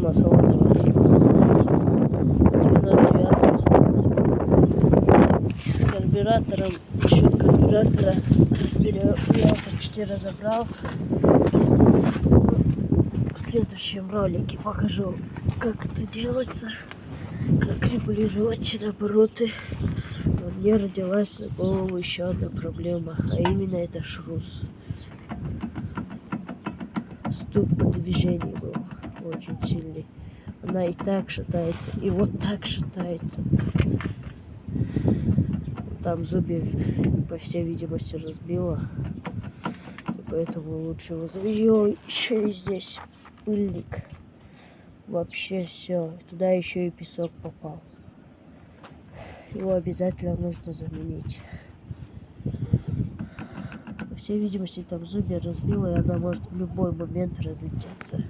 на салоне. 99 с карбюратором, насчет карбюратора я почти разобрался. В следующем ролике покажу, как это делается, как регулировать обороты. Но мне родилась на голову еще одна проблема, а именно это шрус. Стук по движению был очень сильный. Она и так шатается, и вот так шатается. Там зубья, по всей видимости, разбила. И поэтому лучше его заменить. Еще и здесь пыльник. Вообще все. Туда еще и песок попал. Его обязательно нужно заменить. По всей видимости, там зубья разбила, и она может в любой момент разлететься.